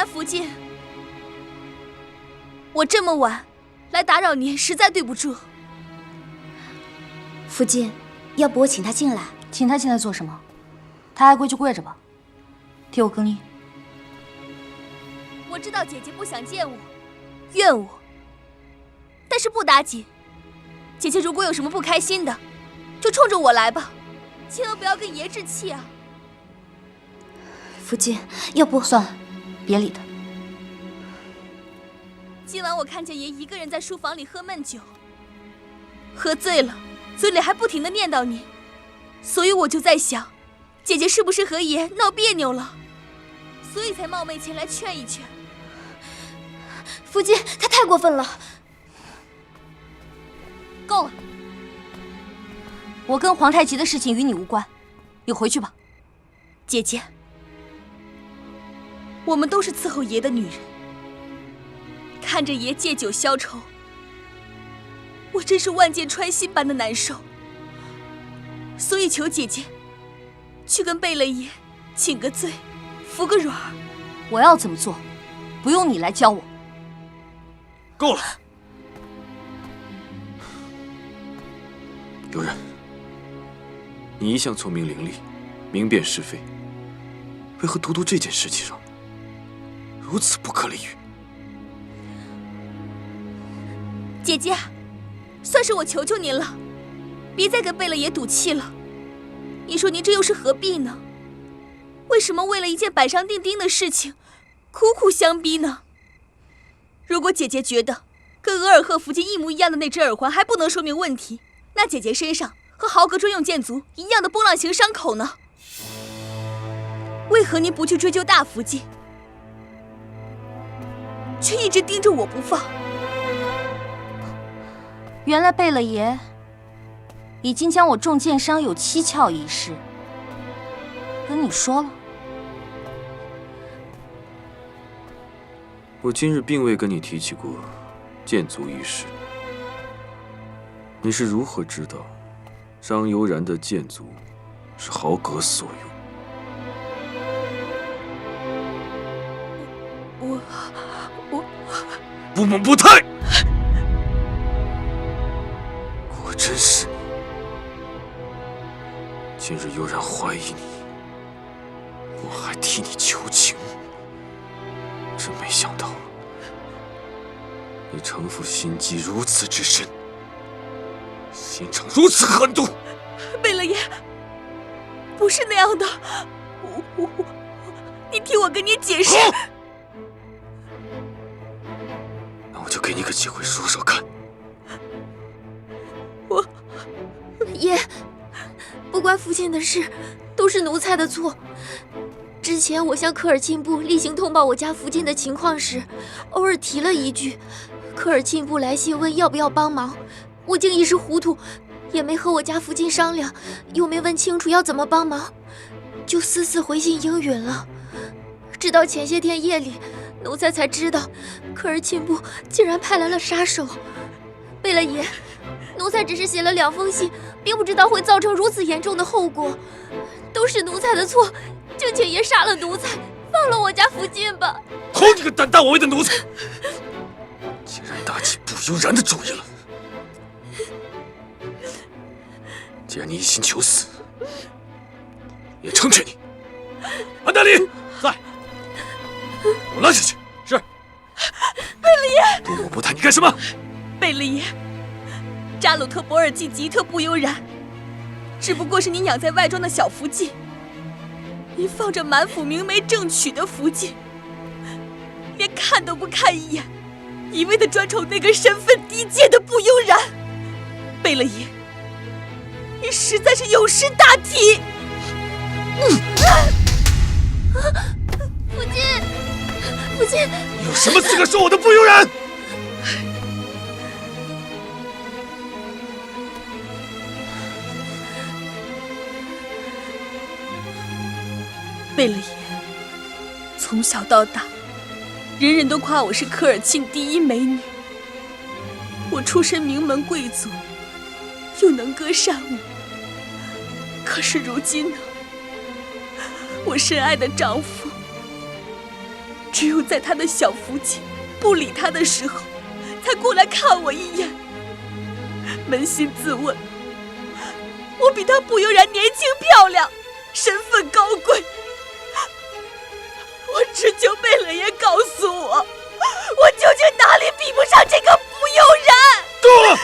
安福晋，我这么晚来打扰您，实在对不住。福晋，要不我请他进来？请他进来做什么？他爱跪就跪着吧，替我更衣。我知道姐姐不想见我，怨我，但是不打紧。姐姐如果有什么不开心的，就冲着我来吧，千万不要跟爷置气啊。福晋，要不算了，别理他。今晚我看见爷一个人在书房里喝闷酒，喝醉了，嘴里还不停地念叨你，所以我就在想，姐姐是不是和爷闹别扭了，所以才冒昧前来劝一劝。福晋，他太过分了。够了，我跟皇太极的事情与你无关，你回去吧。姐姐，我们都是伺候爷的女人，看着爷借酒消愁，我真是万箭穿心般的难受，所以求姐姐去跟贝勒爷请个罪，服个软儿。我要怎么做，不用你来教我。够了，悠然，你一向聪明伶俐，明辨是非，为何独独这件事情上如此不可理喻？姐姐，算是我求求您了，别再跟贝勒爷赌气了。你说您这又是何必呢？为什么为了一件板上钉钉的事情，苦苦相逼呢？如果姐姐觉得跟额尔赫福晋一模一样的那只耳环还不能说明问题，那姐姐身上和豪格专用剑族一样的波浪形伤口呢？为何您不去追究大福晋，却一直盯着我不放？原来贝勒爷已经将我中箭伤有蹊跷一事跟你说了。我今日并未跟你提起过剑族一事，你是如何知道张悠然的剑族是豪格所用？我不蒙不泰，果真是你。今日悠然怀疑你，我还替你求情，真没想到你城府心机如此之深，心肠如此狠毒。贝勒爷，不是那样的，你听我跟你解释。好，那我就给你个机会说说看。爷，不关父亲的事，都是奴才的错。之前我向科尔沁部例行通报我家福晋的情况时，偶尔提了一句，科尔沁部来信问要不要帮忙，我竟一时糊涂，也没和我家福晋商量，又没问清楚要怎么帮忙，就私自回信应允了。直到前些天夜里，奴才才知道，科尔沁部竟然派来了杀手。贝勒爷，奴才只是写了2封信，并不知道会造成如此严重的后果，都是奴才的错，就请爷杀了奴才，放了我家福晋吧。好你个胆大妄为的奴才，竟然打起不悠然的主意了。既然你一心求死，也成全你。安大里在，我拉下去。是。贝勒爷，不蒙不泰，你干什么？贝勒爷，扎鲁特博尔济吉特不悠然，只不过是你养在外庄的小福晋。你放着满府明媒正娶的福晋，连看都不看一眼，一味的专宠那个身份低贱的不悠然。贝勒爷，你实在是有失大体。福晋，福晋，你有什么资格说我的不悠然？贝勒爷，从小到大，人人都夸我是科尔沁第一美女。我出身名门贵族，又能歌善舞。可是如今呢，我深爱的丈夫只有在他的小福晋不理他的时候，才过来看我一眼。扪心自问，我比他不悠然年轻漂亮，身份高贵。我只求贝勒爷告诉我，我究竟哪里比不上这个不悠然？够了！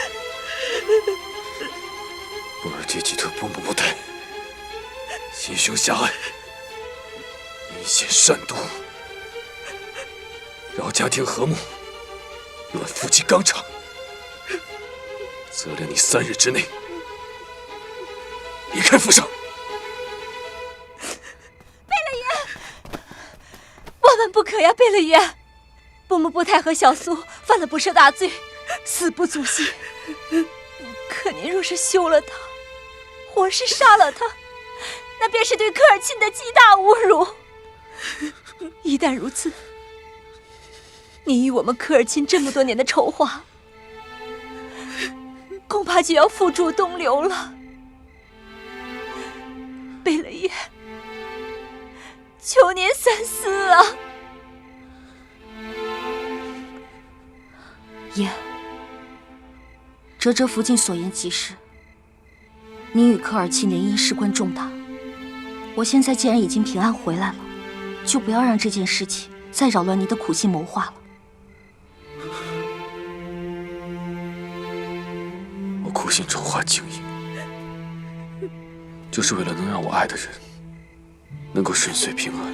布尔杰吉特布木布泰，心胸狭隘，阴险善毒，扰家庭和睦，乱夫妻纲常，责令你3日之内离开府上。万万不可呀，贝勒爷！布木布泰和小苏犯了不赦大罪，死不足惜。可您若是休了他，或是杀了他，那便是对科尔沁的极大侮辱。一旦如此，您与我们科尔沁这么多年的筹划，恐怕就要付诸东流了。贝勒爷，求您三思啊！爷，哲福晋所言极是，你与科尔沁联姻事关重大。我现在既然已经平安回来了，就不要让这件事情再扰乱你的苦心谋划了。我苦心筹划经营，就是为了能让我爱的人能够顺遂平安，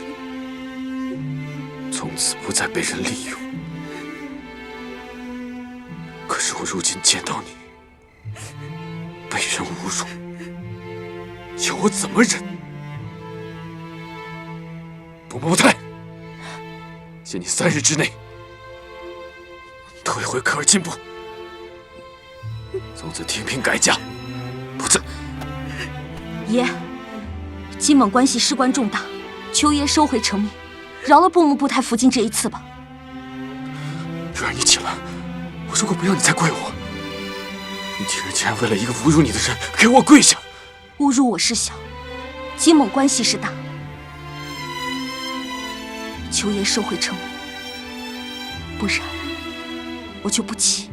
从此不再被人利用。可是我如今见到你被人侮辱，叫我怎么忍？布木布泰，限你3日之内退回科尔沁部，从此停聘改嫁，不再。爷，金蒙关系事关重大，求爷收回成命，饶了布木布泰福晋这一次吧。月儿，你起来！我说过不要你再跪我，你竟然为了一个侮辱你的人给我跪下！侮辱我是小，金蒙关系是大，求爷收回成命，不然我就不起。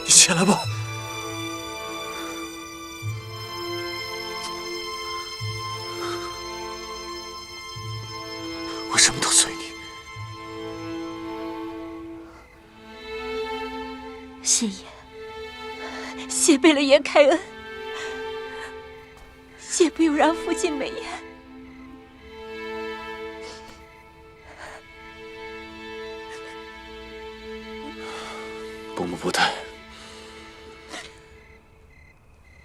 你起来吧。我什么都随你。谢爷，谢贝勒爷开恩，谢不悠然福晋美颜。布木布泰，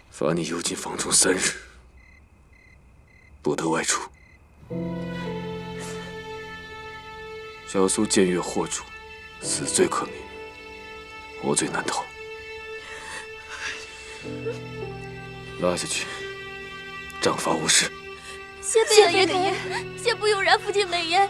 罚你幽禁房中3日，不得外出。小苏僭越惑主，死罪可免，活罪难逃。拉下去，杖罚无事。谢贝勒爷开恩，谢不悠然福晋美颜。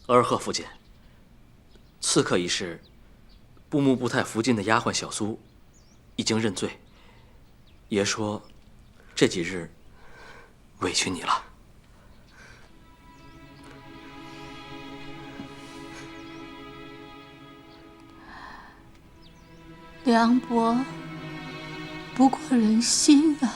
尔贺福晋，刺客一事，布木布泰福晋的丫鬟小苏已经认罪。爷说，这几日委屈你了。梁伯不过人心啊。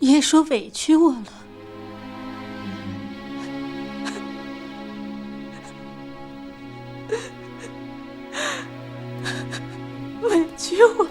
爷说委屈我了，委屈我了。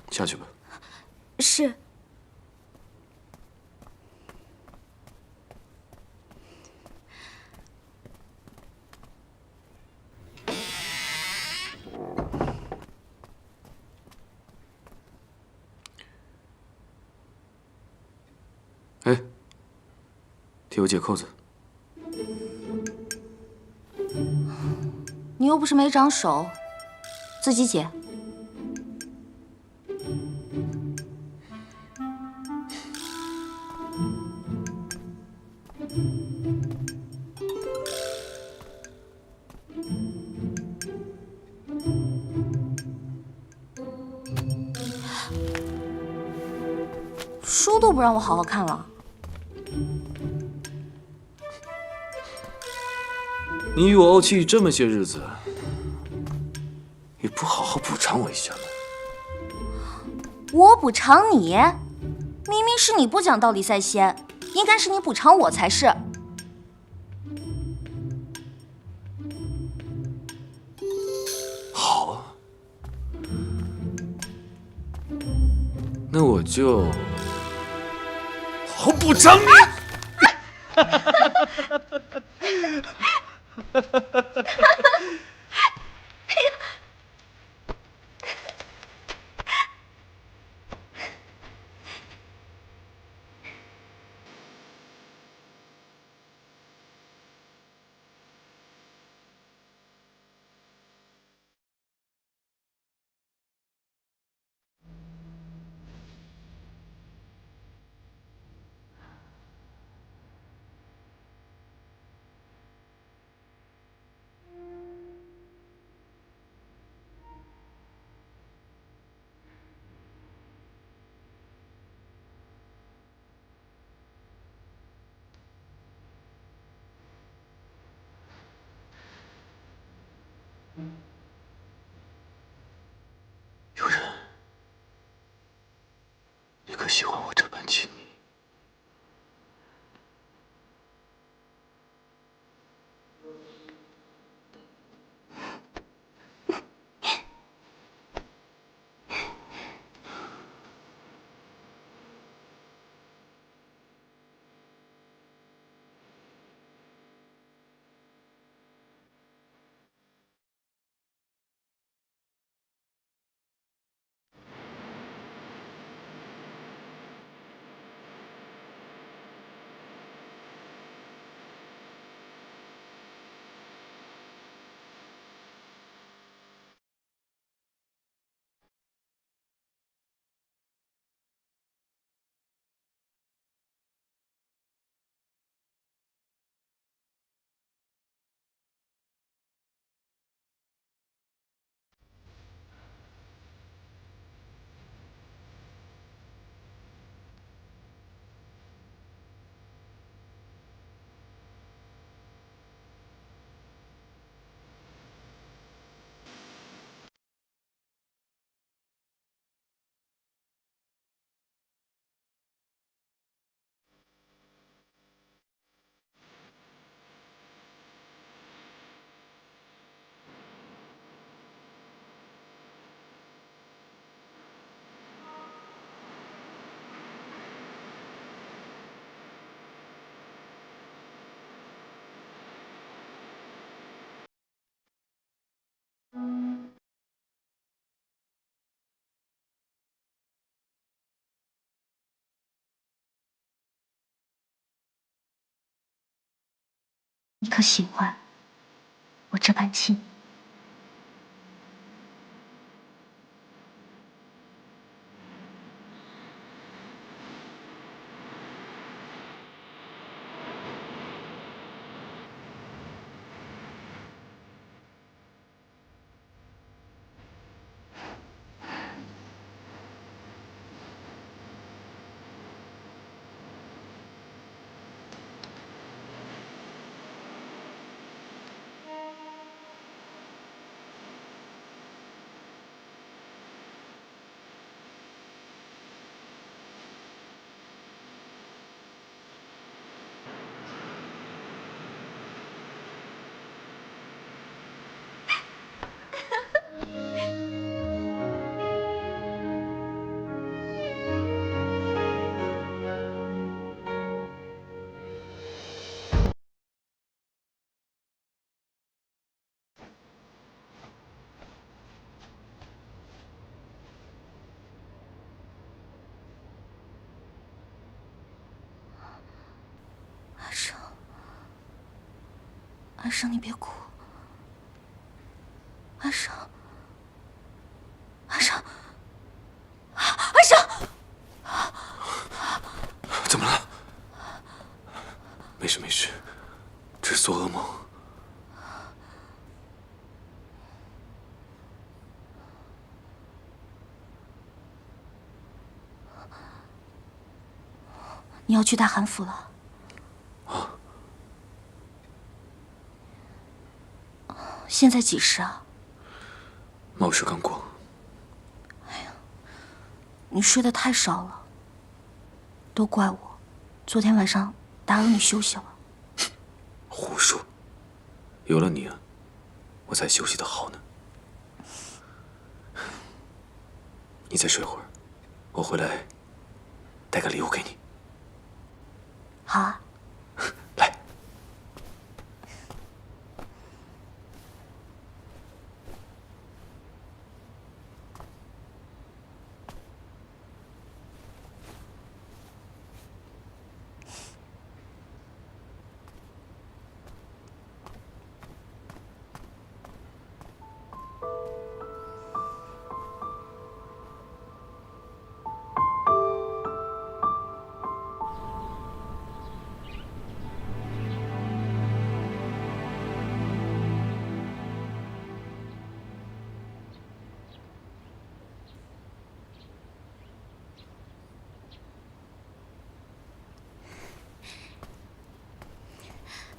下去吧。是。哎，替我解扣子。你又不是没长手，自己解。书都不让我好好看了。你与我怄气这么些日子，也不好好补偿我一下吗？我补偿你？明明是你不讲道理在先，应该是你补偿我才是。好，那我就好好补偿你。有人，你可喜欢我这般亲昵？你可喜欢？我这般亲。阿生，你别哭。阿生，阿生，阿生，怎么了？没事没事，只是做噩梦。你要去大韩府了。现在几时啊？卯时刚过。你睡得太少了，都怪我，昨天晚上打扰你休息了。胡说！有了你，我才休息得好呢。你再睡会儿，我回来带个礼物给你。好啊。来。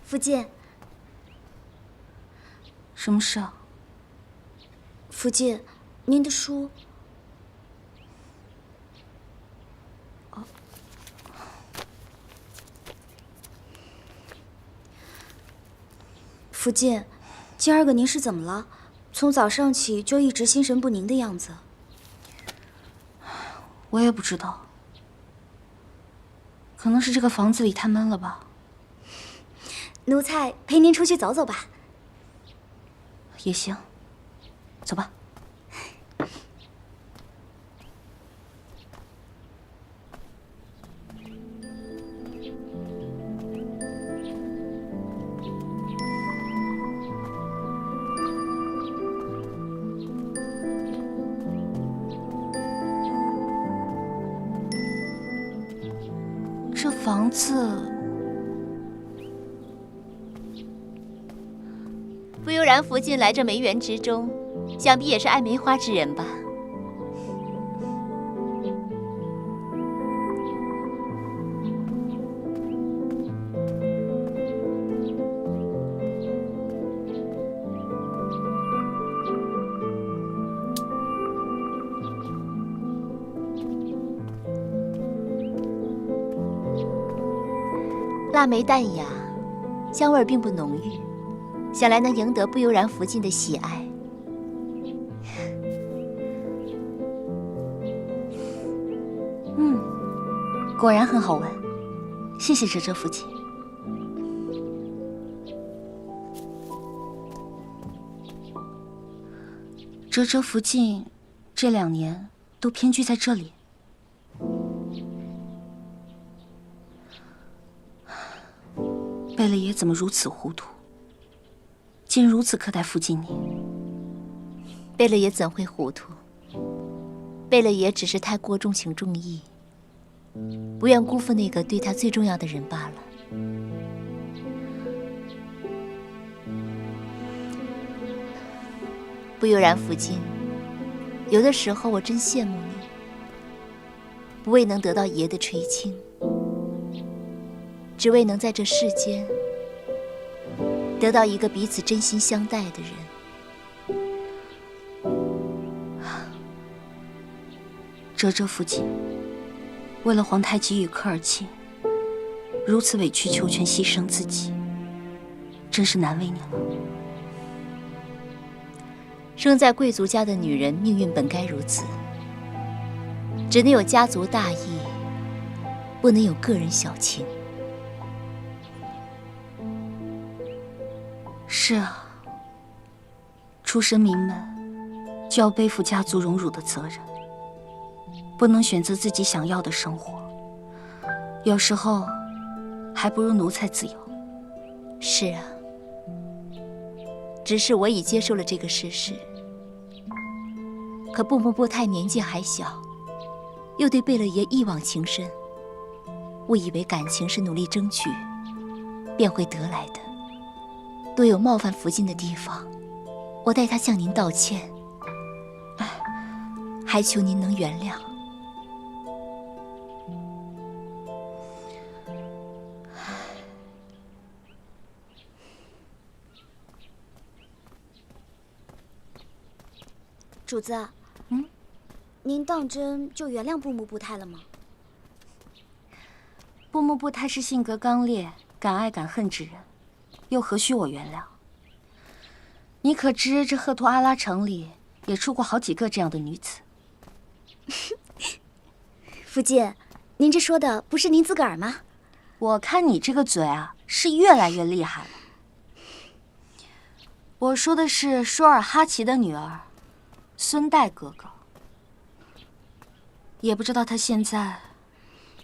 福晋，什么事啊？福晋，您的书。福晋，今儿个您是怎么了？从早上起就一直心神不宁的样子。我也不知道，可能是这个房子里太闷了吧。奴才陪您出去走走吧。也行，走吧。这房子，不悠然福晋来这梅园之中，想必也是爱梅花之人吧？腊梅淡雅，香味并不浓郁，想来能赢得不悠然福晋的喜爱。果然很好闻，谢谢哲哲福晋。哲哲福晋这2年都偏居在这里。贝勒爷怎么如此糊涂？竟如此苛待福晋你。贝勒爷怎会糊涂？贝勒爷只是太过重情重义，不愿辜负那个对他最重要的人罢了。不悠然福晋，有的时候我真羡慕你，不为能得到爷的垂青，只为能在这世间得到一个彼此真心相待的人。哲福晋，为了皇太极与科尔沁，如此委曲求全，牺牲自己，真是难为你了。生在贵族家的女人，命运本该如此，只能有家族大义，不能有个人小情。是啊，出身名门，就要背负家族荣辱的责任，不能选择自己想要的生活，有时候还不如奴才自由。是啊，只是我已接受了这个事实。可布木波太年纪还小，又对贝勒爷一往情深，误以为感情是努力争取便会得来的。多有冒犯福晋的地方，我代他向您道歉，还求您能原谅。主子，您当真就原谅布木布太了吗？布木布太是性格刚烈、敢爱敢恨之人，又何须我原谅？你可知这赫图阿拉城里也出过好几个这样的女子？福晋，您这说的不是您自个儿吗？我看你这个嘴啊，是越来越厉害了。我说的是舒尔哈齐的女儿，孙代哥哥。也不知道他现在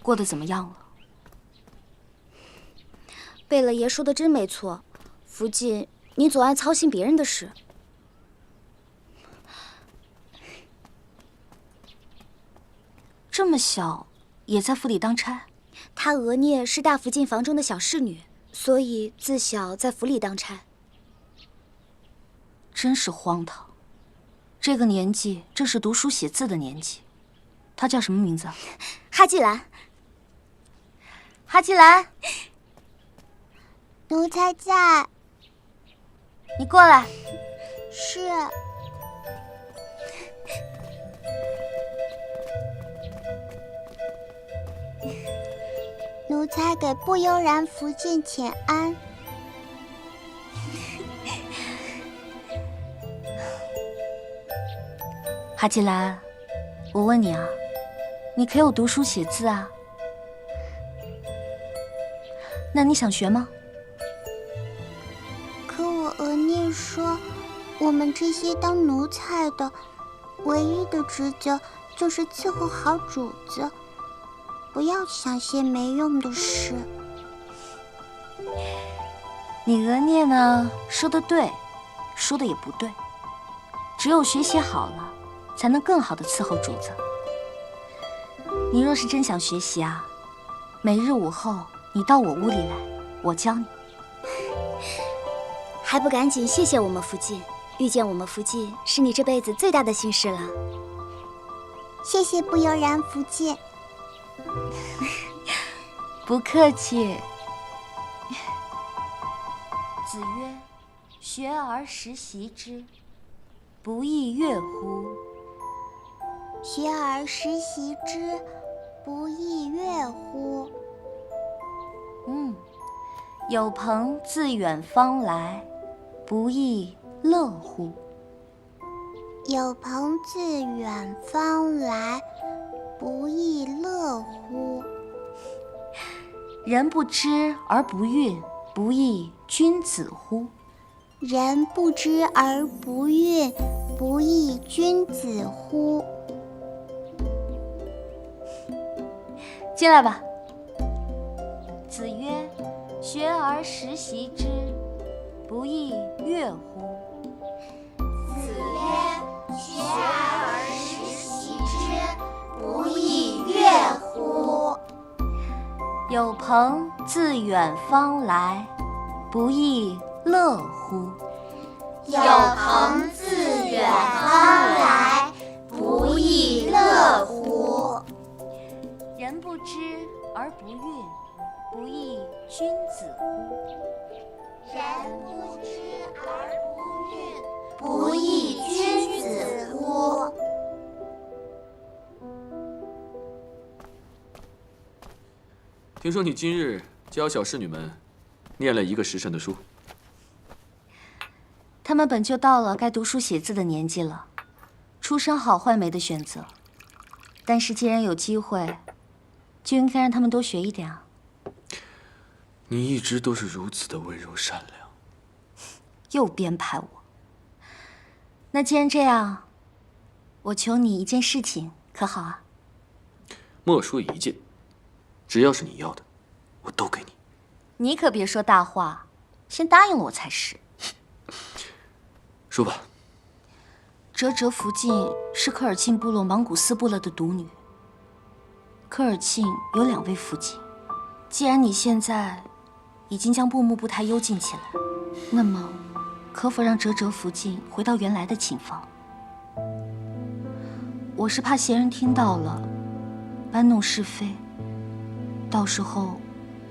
过得怎么样了。贝勒爷说的真没错，福晋，您总爱操心别人的事。这么小也在府里当差？她额聂是大福晋房中的小侍女，所以自小在府里当差。真是荒唐，这个年纪正是读书写字的年纪。她叫什么名字？哈季兰。哈季兰，奴才在。你过来。是。奴才给不悠然福晋请安。哈季兰，我问你啊，你可有读书写字啊？那你想学吗？可我额聂说，我们这些当奴才的，唯一的职责就是伺候好主子，不要想些没用的事。你额聂呢，说的对，说的也不对。只有学习好了，才能更好的伺候主子。你若是真想学习啊，每日午后你到我屋里来，我教你。还不赶紧谢谢我们福晋，遇见我们福晋是你这辈子最大的幸事了。谢谢不悠然福晋。不客气。子曰：“学而时习之，不亦说乎？”学而时习之，不亦说乎？有朋自远方来，不亦乐乎？有朋自远方来，不亦乐乎？人不知而不愠，不亦君子乎？人不知而不愠，不亦君子乎？进来吧。子曰：“学而时习之，不亦乐乎？子曰：“学而时习之，不亦乐乎？”有朋自远方来，不亦乐乎？有朋自远方来，不亦乐乎？人不知而不愠，不亦君子乎？人不知而不愠，不亦君子乎？听说你今日教小侍女们念了一个时辰的书，他们本就到了该读书写字的年纪了，出身好坏没得选择。但是既然有机会，就应该让他们多学一点啊。你一直都是如此的温柔善良。又编排我。那既然这样，我求你一件事情，可好啊？莫说一件，只要是你要的，我都给你。你可别说大话，先答应了我才是。说吧。哲哲福晋是科尔沁部落莽古斯部落的独女。科尔沁有2位福晋，既然你现在已经将布木部太幽禁起来，那么可否让哲哲福晋回到原来的寝房？我是怕闲人听到了，搬弄是非，到时候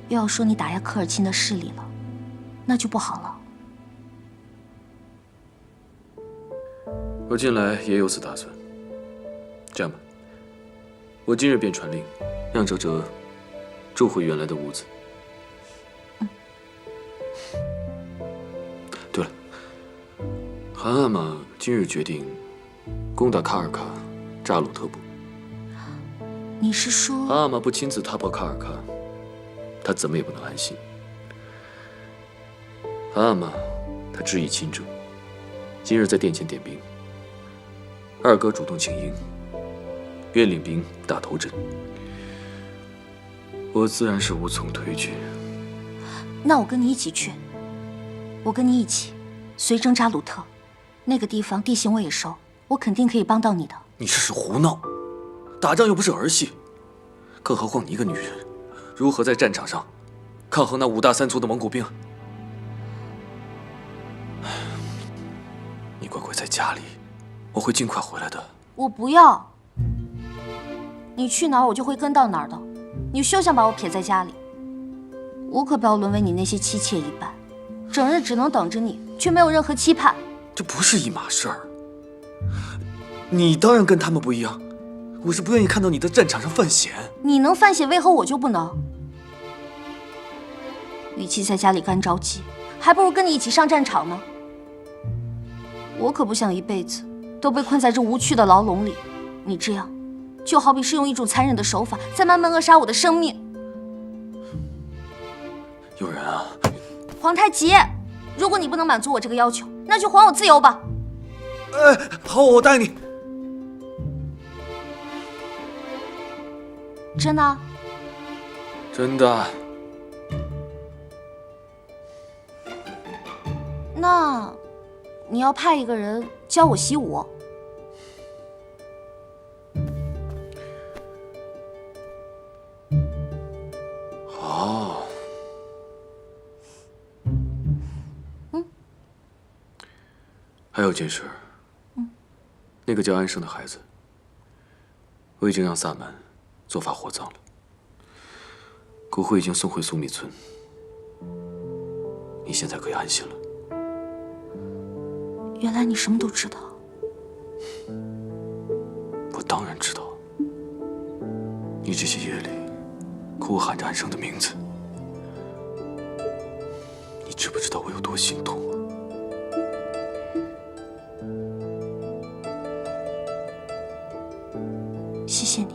又要说你打压科尔沁的势力了，那就不好了。我近来也有此打算。这样吧，我今日便传令，让哲哲住回原来的屋子。对了，韩阿玛今日决定攻打卡尔喀、扎鲁特部。你是说韩阿玛不亲自踏破卡尔喀，他怎么也不能安心。韩阿玛他知意亲者，今日在殿前点兵。二哥主动请缨，愿领兵打头阵，我自然是无从推拒。那我跟你一起去，我跟你一起随征扎鲁特，那个地方地形我也熟，我肯定可以帮到你的。你这是胡闹，打仗又不是儿戏，更何况你一个女人，如何在战场上抗衡那5大3粗的蒙古兵？你乖乖在家里，我会尽快回来的。我不要，你去哪儿我就会跟到哪儿的。你休想把我撇在家里，我可不要沦为你那些妻妾一般，整日只能等着你，却没有任何期盼。这不是一码事儿。你当然跟他们不一样，我是不愿意看到你在战场上犯险。你能犯险，为何我就不能？与其在家里干着急，还不如跟你一起上战场呢。我可不想一辈子都被困在这无趣的牢笼里，你这样，就好比是用一种残忍的手法在慢慢扼杀我的生命。有人啊！皇太极，如果你不能满足我这个要求，那就还我自由吧。好，我答应你。真的？真的。那你要派一个人教我习武。好。还有件事。那个叫安生的孩子，我已经让萨满做法火葬了，骨灰已经送回苏密村，你现在可以安心了。原来你什么都知道。我当然知道，你这些夜里哭喊着安生的名字，你知不知道我有多心痛啊？谢谢你，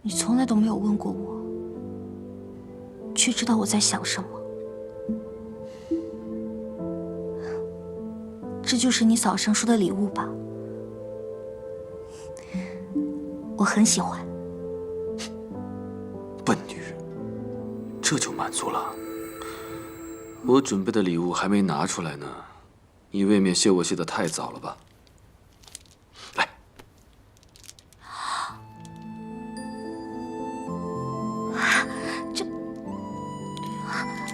你从来都没有问过我，却知道我在想什么。这就是你早上说的礼物吧？我很喜欢。笨女人，这就满足了？我准备的礼物还没拿出来呢，你未免谢我谢得太早了吧？来，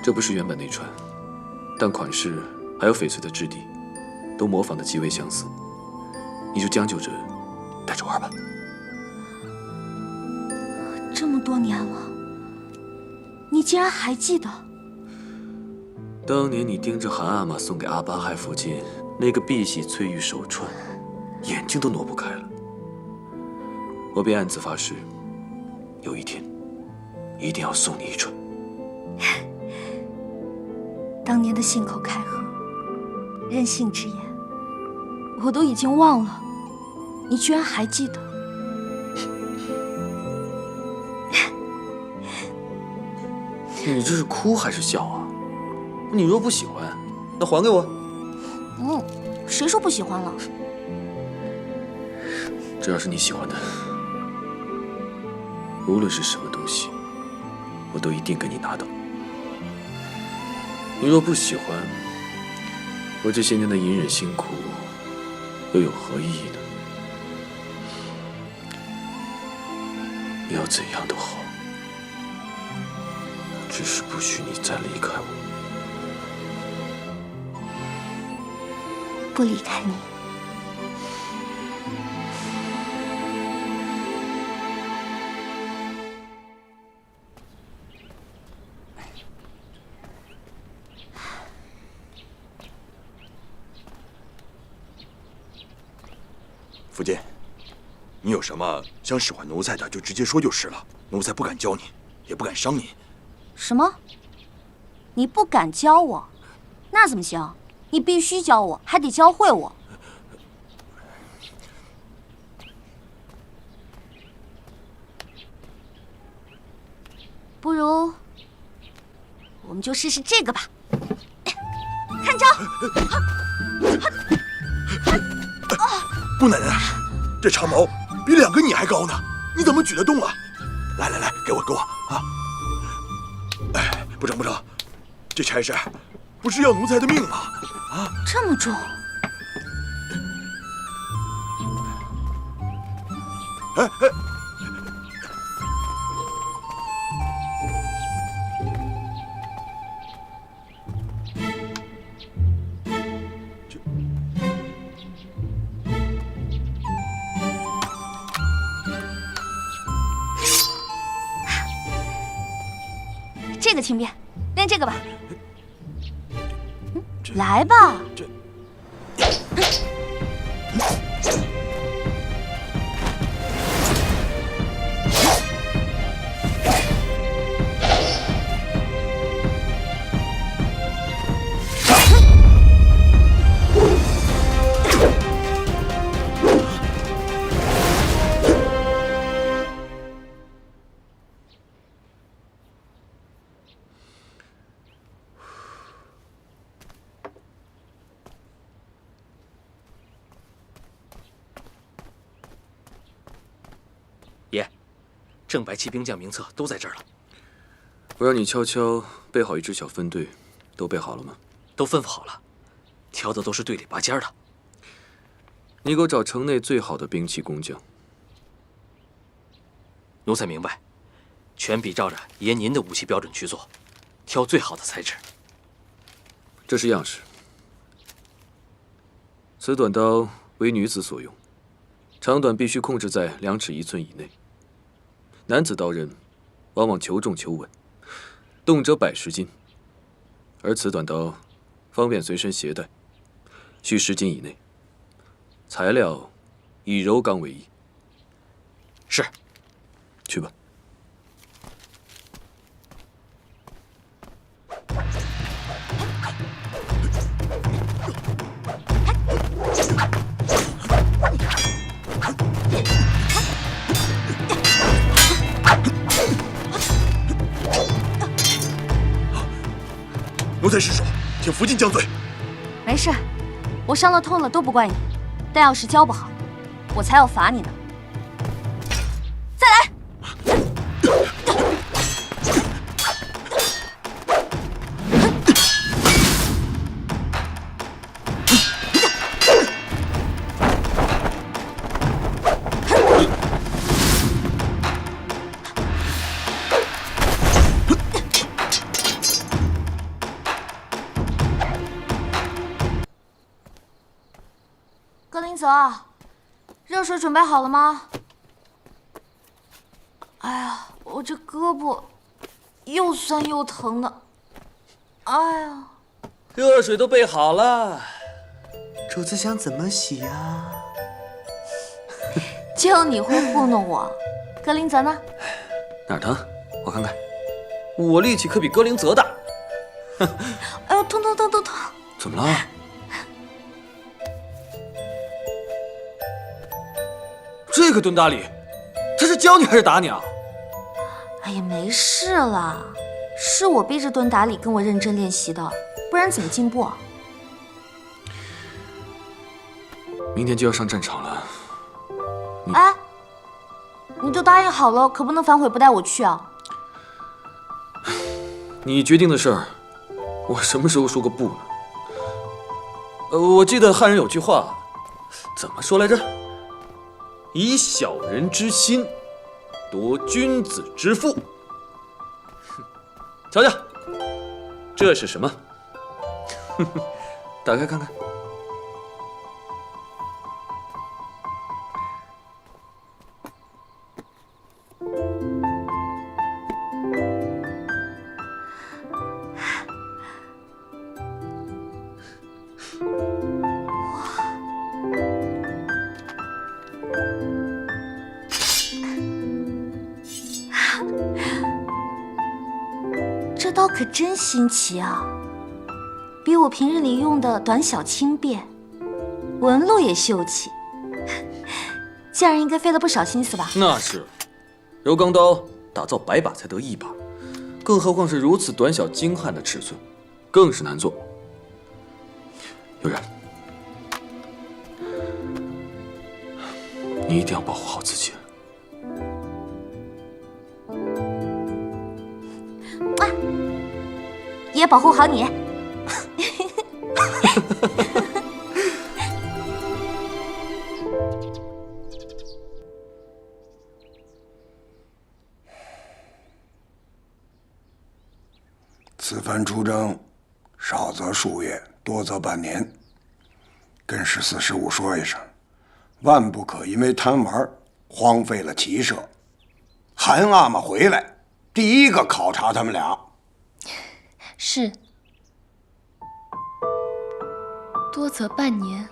这不是原版内穿，但款式还有翡翠的质地，都模仿的极为相似。你就将就着戴着玩吧。这么多年了，你竟然还记得？当年你盯着韩阿玛送给阿巴亥福晋那个碧玺翠玉手串，眼睛都挪不开了。我便暗自发誓，有一天一定要送你一串。当年的信口开河、任性之言，我都已经忘了，你居然还记得。你这是哭还是笑啊？你若不喜欢，那还给我。谁说不喜欢了？只要是你喜欢的，无论是什么东西，我都一定给你拿到。你若不喜欢，我这些年的隐忍辛苦，又有何意义呢？你要怎样都好，只是不许你再离开我。不离开你。福晋，你有什么想使唤奴才的，就直接说就是了。奴才不敢教你，也不敢伤你。什么？你不敢教我？那怎么行？你必须教我，还得教会我。不如，我们就试试这个吧。看招！姑奶奶，这长矛比2个你还高呢，你怎么举得动啊？来来来，给我啊！哎，不成，这差事不是要奴才的命吗？啊，这么重？哎，这个轻便，练这个吧。来吧。爷，正白旗兵将名册都在这儿了。我让你悄悄备好一支小分队，都备好了吗？都吩咐好了，挑的都是队里拔尖的。你给我找城内最好的兵器工匠。奴才明白，全比照着爷您的武器标准去做，挑最好的材质。这是样式。此短刀为女子所用，长短必须控制在2尺1寸以内。男子刀刃往往求重求稳，动辄100-10斤，而此短刀方便随身携带，需10斤以内。材料以柔钢为宜。是。去吧。奴才失手，请福晋降罪。没事，我伤了痛了都不怪你，但要是教不好，我才要罚你呢。再来！泽，热水准备好了吗？哎呀，我这胳膊又酸又疼的。哎呀，热水都备好了。主子想怎么洗呀？就你会糊弄我。格林泽呢？哪儿疼？我看看。我力气可比格林泽大。哎呦，痛！怎么了？这个蹲大礼，他是教你还是打你啊？哎呀，没事了，是我逼着蹲打礼跟我认真练习的，不然怎么进步啊？明天就要上战场了。哎，你都答应好了，可不能反悔不带我去啊！你决定的事儿，我什么时候说过不呢？我记得汉人有句话，怎么说来着？以小人之心夺君子之腹。瞧瞧，这是什么？打开看看。这刀可真新奇啊，比我平日里用的短小轻便，纹路也秀气。匠人应该费了不少心思吧？那是，柔钢刀打造100把才得1把，更何况是如此短小精悍的尺寸，更是难做。悠然，你一定要保护好自己。也保护好你。此番出征，少则数月，多则半年。跟14、15说一声，万不可因为贪玩荒废了骑射。韩阿玛回来，第一个考察他们俩。是。多则半年，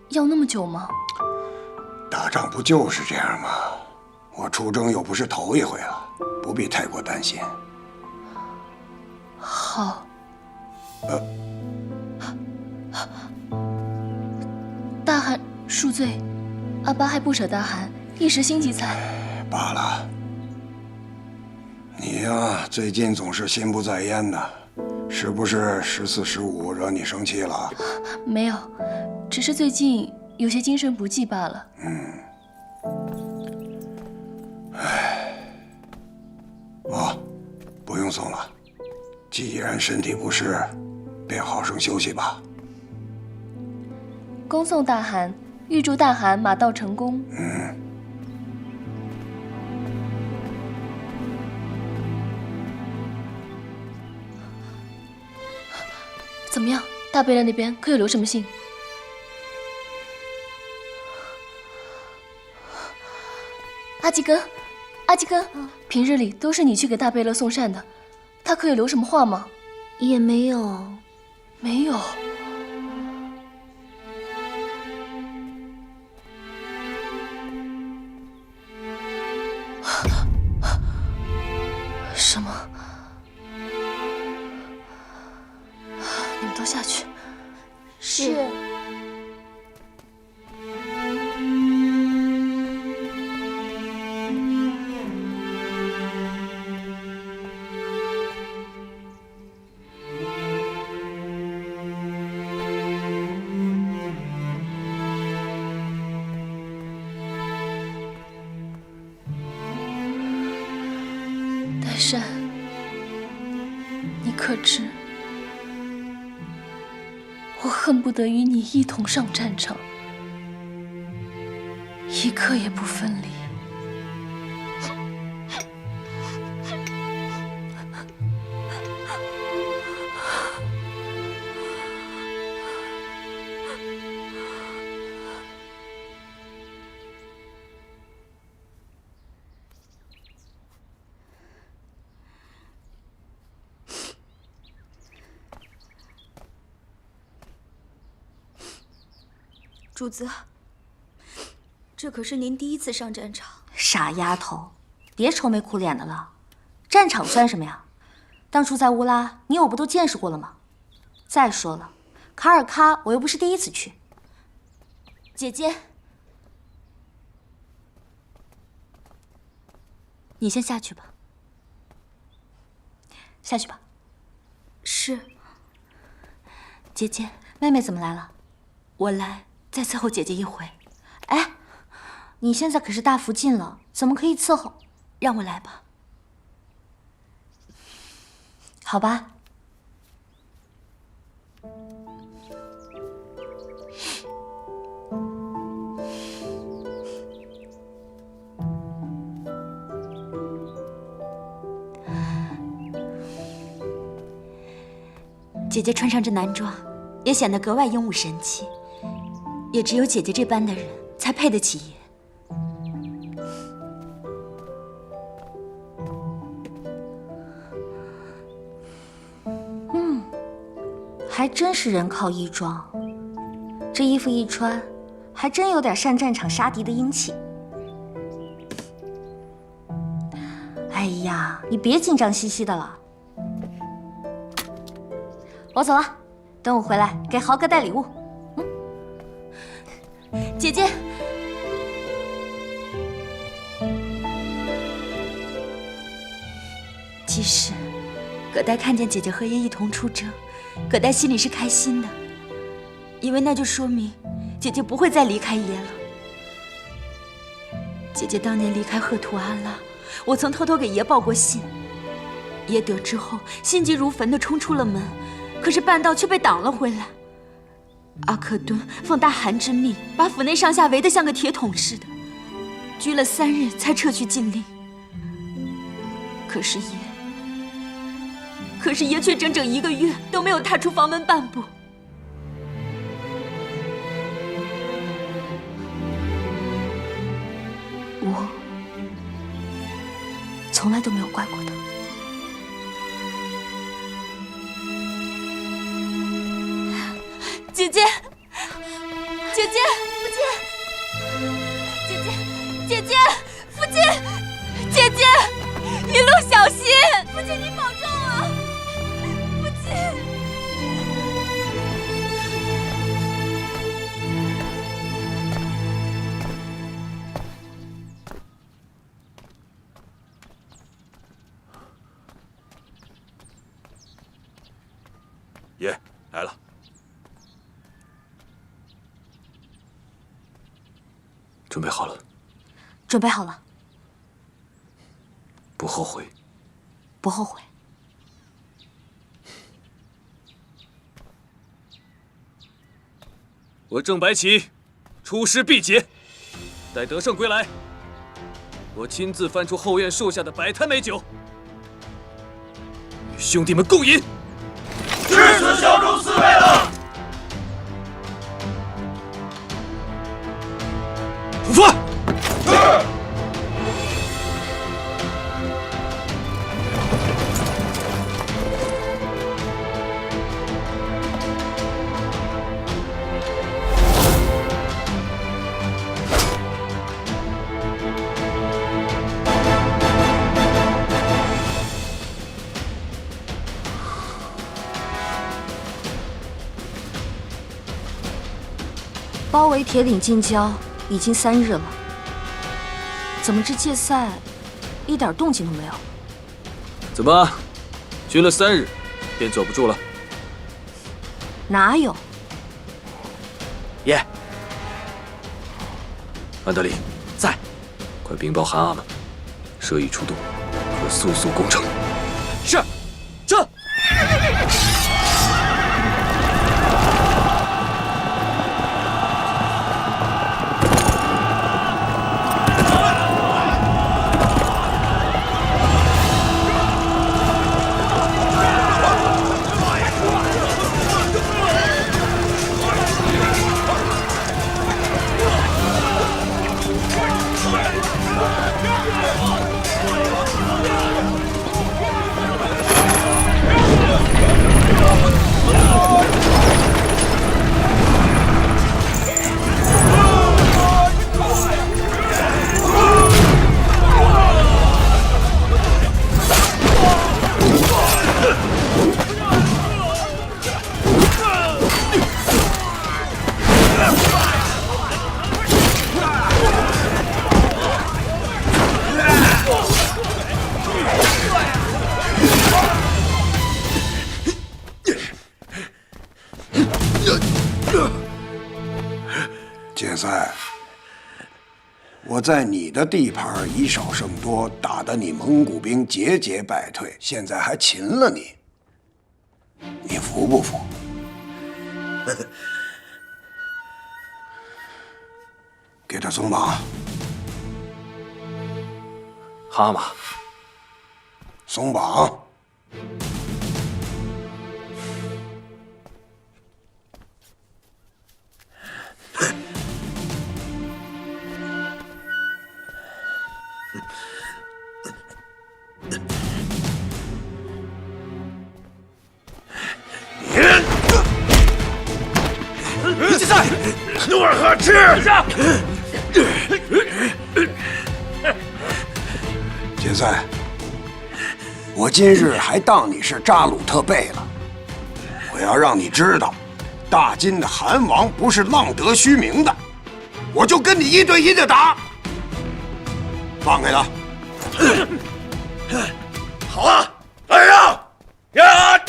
要那么久吗？打仗不就是这样吗？我出征又不是头一回了，不必太过担心。好。大汗恕罪，阿巴还不舍大汗，一时心急才。罢了。你呀，最近总是心不在焉的，是不是14、15惹你生气了？没有，只是最近有些精神不济罢了。不用送了，既然身体不适，便好生休息吧。恭送大汗，预祝大汗马到成功。怎么样？大贝勒那边可有留什么信？阿基根，阿基根，平日里都是你去给大贝勒送膳的，他可有留什么话吗？也没有。没有。什么？你们都下去。是。代善，你可知？我恨不得与你一同上战场，一刻也不分离。主子，这可是您第一次上战场。傻丫头，别愁眉苦脸的了。战场算什么呀？当初在乌拉，你我不都见识过了吗？再说了，卡尔喀我又不是第一次去。姐姐，你先下去吧。下去吧。是。姐姐，妹妹怎么来了？我来再伺候姐姐一回。哎，你现在可是大福晋了，怎么可以伺候？让我来吧。好吧。姐姐穿上这男装，也显得格外英武神气。也只有姐姐这般的人，才配得起爷。还真是人靠衣装，这衣服一穿，还真有点上战场杀敌的英气。哎呀，你别紧张兮兮的了。我走了，等我回来给豪哥带礼物。姐姐，其实葛代看见姐姐和爷一同出征，葛代心里是开心的，因为那就说明姐姐不会再离开爷了。姐姐当年离开赫图阿拉，我曾偷偷给爷报过信，爷得知后心急如焚地冲出了门，可是半道却被挡了回来。阿克敦奉大汗之命，把府内上下围得像个铁桶似的，拘了3日才撤去禁令。可是爷却整整1个月都没有踏出房门半步。我从来都没有怪过他。姐姐，姐姐，父亲，姐姐，姐姐，父亲，姐姐，一路小心，父亲你保重啊，父亲。爷来了。准备好了？准备好了。不后悔？不后悔。我郑白起出师必捷，待得胜归来，我亲自翻出后院树下的摆摊美酒，与兄弟们共饮。至此效忠4位了。出发。是。包围铁岭近郊已经3日了，怎么这界赛一点动静都没有？怎么，军了3日，便坐不住了？哪有？爷，安德里在，快禀报韩阿们，蛇已出动，可速速攻城。是，这。赛，我在你的地盘以少胜多，打得你蒙古兵节节败退，现在还擒了你，你服不服？给他松绑。蛤蟆，松绑。决赛，努尔哈赤！决赛，我今日还当你是扎鲁特贝了。我要让你知道，大金的韩王不是浪得虚名的。我就跟你1对1的打，放开他。好啊，来呀！呀！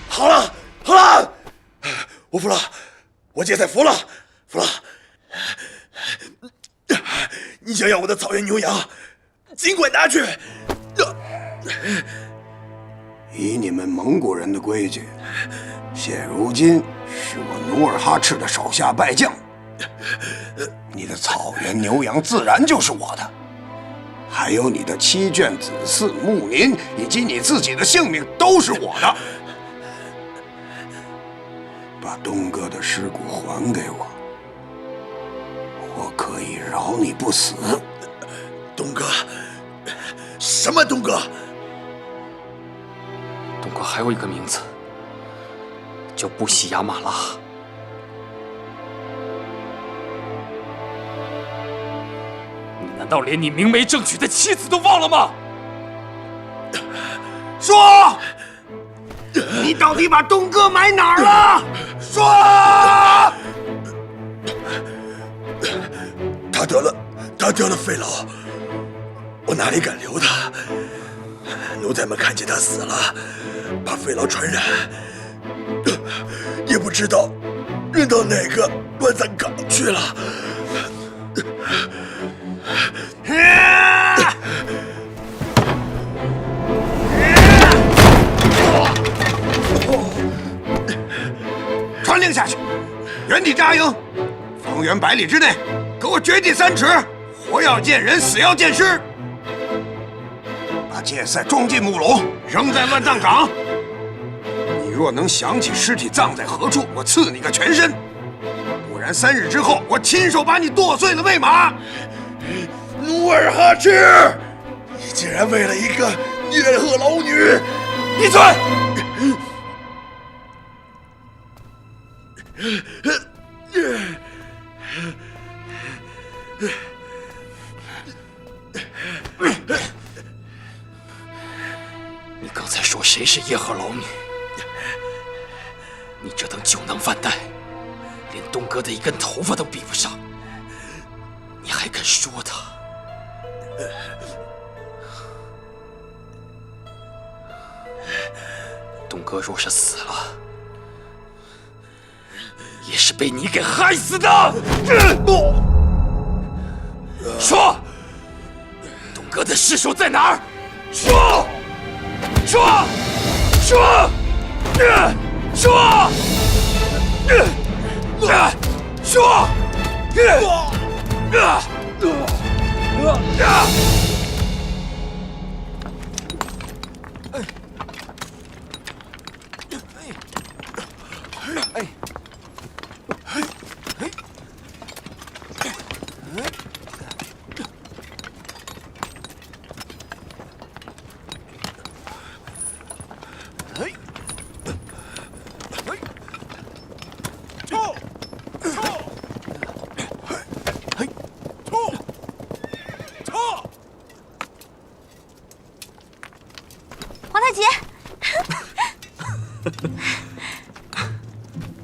好了，好了，我服了，我决赛服了，服了。你想要我的草原牛羊，尽管拿去。以你们蒙古人的规矩，现如今是我努尔哈赤的手下败将，你的草原牛羊自然就是我的，还有你的妻眷子嗣、牧民以及你自己的性命都是我的。把东哥的尸骨还给我，我可以饶你不死。东哥，什么东哥？东哥还有一个名字，叫布西亚马拉。你难道连你明媒正娶的妻子都忘了吗？说，你到底把东哥埋哪儿了？说！他得了肺痨，我哪里敢留他？奴才们看见他死了，把肺痨传染，也不知道扔到哪个棺材岗去了。传令下去，原地扎营，方圆100里之内，给我掘地3尺，活要见人，死要见尸。把芥菜装进木笼，扔在乱葬岗。你若能想起尸体葬在何处，我赐你个全身；不然3日之后，我亲手把你剁碎了喂马。努尔哈赤，你竟然为了一个叶赫老女！闭嘴！你刚才说谁是叶赫老女？你这等酒囊饭袋，连东哥的一根头发都比不上，你还敢说他？东哥若是死了，也是被你给害死的。说，东哥的尸首在哪儿？说，说，说，说，说，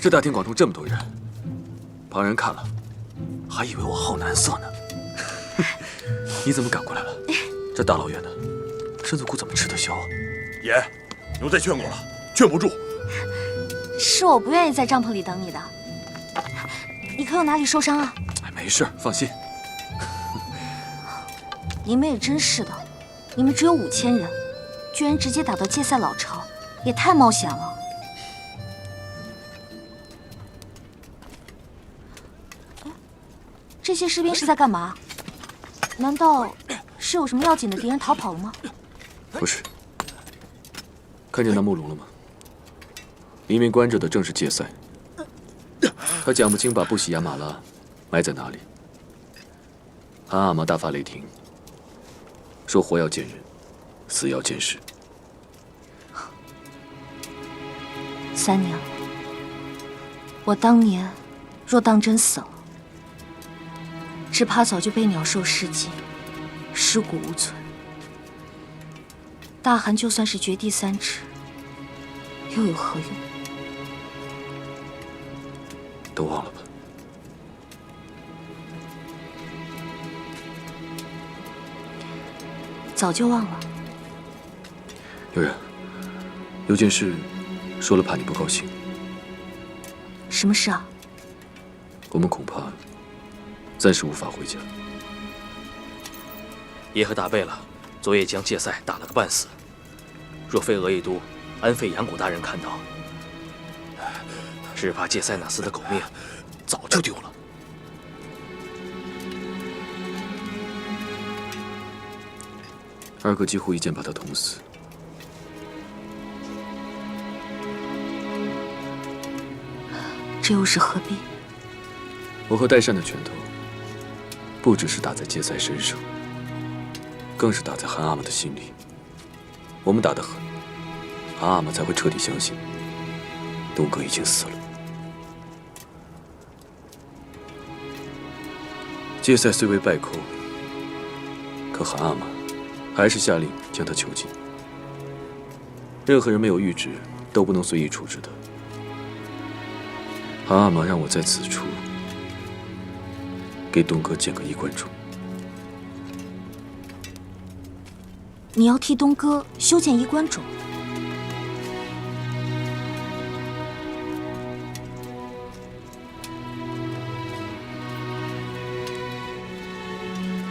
这大庭广众这么多人，旁人看了，还以为我好男色呢。你怎么赶过来了？这大老远的，身子骨怎么吃得消啊？爷，奴才劝过了，劝不住。是我不愿意在帐篷里等你的。你可有哪里受伤啊？没事，放心。你们也真是的，你们只有5000人，居然直接打到界塞老巢，也太冒险了。这些士兵是在干嘛？难道是有什么要紧的敌人逃跑了吗？不是。看见那木龙了吗？里面关着的正是界塞。他讲不清把布喜亚马拉埋在哪里。韩阿玛大发雷霆，说活要见人，死要见尸。3年了，我当年若当真死了，只怕早就被鸟兽食尽，尸骨无存。大汗就算是掘地3尺，又有何用？都忘了吧。早就忘了。悠然，有件事说了怕你不高兴。什么事啊？我们恐怕暂时无法回家。耶和打贝勒昨夜将界塞打了个半死，若非额亦都安费扬古大人看到，只怕界塞纳斯的狗命早就丢了。二哥几乎一剑把他捅死。这又是何必？我和代善的拳头，不只是打在界塞身上，更是打在韩阿玛的心里。我们打得狠，韩阿玛才会彻底相信东哥已经死了。界塞虽为败寇，可韩阿玛还是下令将他囚禁。任何人没有谕旨，都不能随意处置他。韩阿玛让我在此处给东哥建个衣冠冢。你要替东哥修建衣冠冢？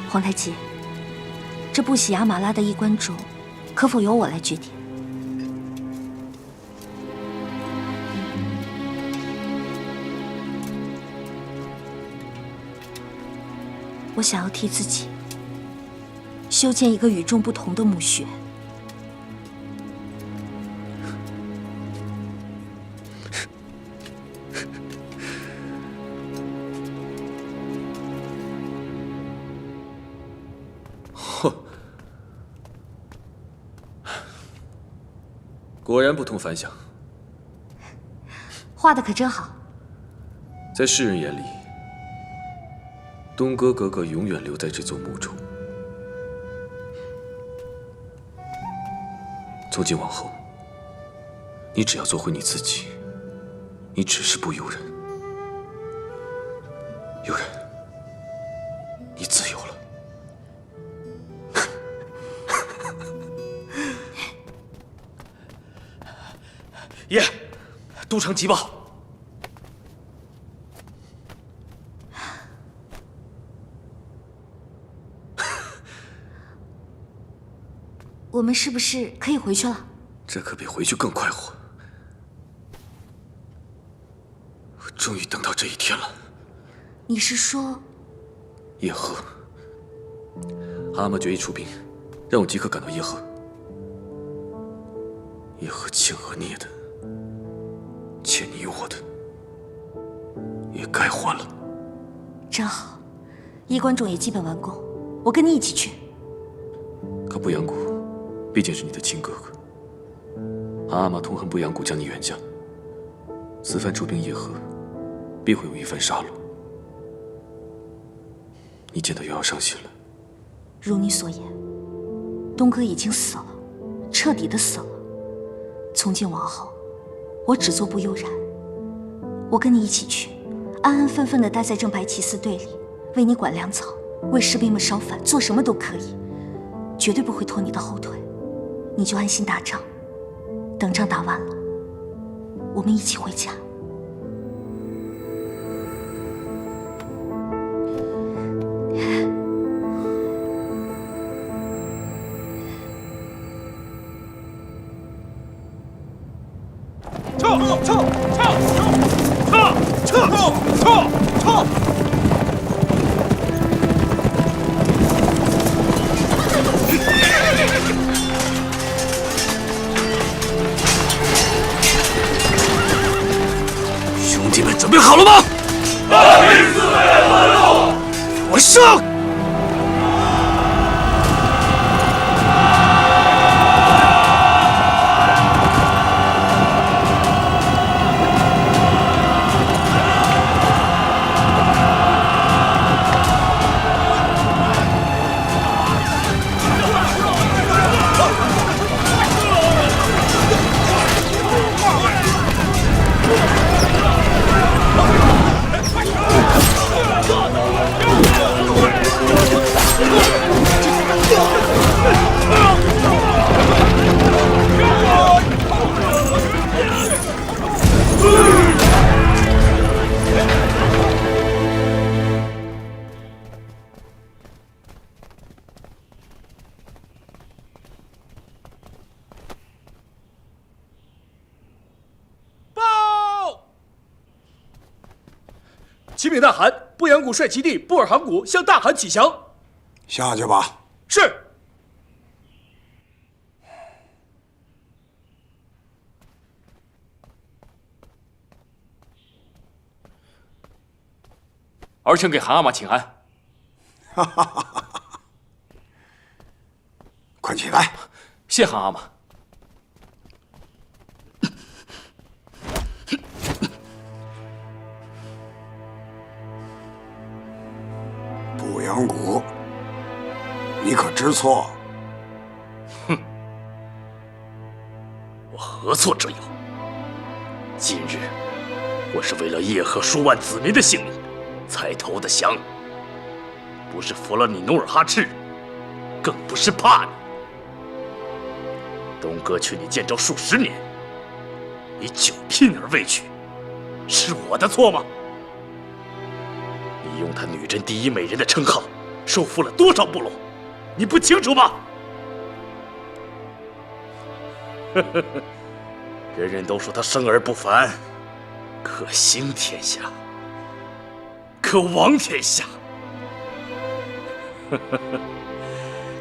皇太极，这布喜亚马拉的衣冠冢，可否由我来决定？我想要替自己修建一个与众不同的墓穴。果然不同凡响。画的可真好。在世人眼里，东哥格格永远留在这座墓中。从今往后，你只要做回你自己，你只是不由人。悠然，你自由了。爷，都城急报。我们是不是可以回去了？这可比回去更快活。我终于等到这一天了。你是说，叶赫？阿玛决意出兵，让我即刻赶到叶赫。叶赫轻而孽的，欠你我的，也该还了。真好，衣冠冢也基本完工，我跟你一起去。可不阳谷毕竟是你的亲哥哥，阿玛痛恨不阳谷将你远嫁，此番出兵叶赫，必会有一番杀戮。你见到又要伤心了。如你所言，东哥已经死了，彻底的死了。从今往后，我只做不悠然，我跟你一起去，安安分分地待在正白骑士队里，为你管粮草，为士兵们烧饭，做什么都可以，绝对不会拖你的后腿。你就安心打仗，等仗打完了，我们一起回家。兄弟们准备好了吗？大明寺卫来了！给我上！启禀大汗，布阳谷帅其弟布尔汗谷向大汗启降。下去吧。是。儿臣给韩阿玛请安。哈哈哈哈！快起来！谢韩阿玛。布阳谷，你可知错？哼，我何错之有？今日我是为了叶赫数万子民的性命才投的降，不是服了你努尔哈赤，更不是怕你。东哥劝你建州数十年，你久聘而未娶，是我的错吗？你用他女真第一美人的称号收服了多少部落，你不清楚吗？人人都说他生而不凡，可兴天下，可亡天下。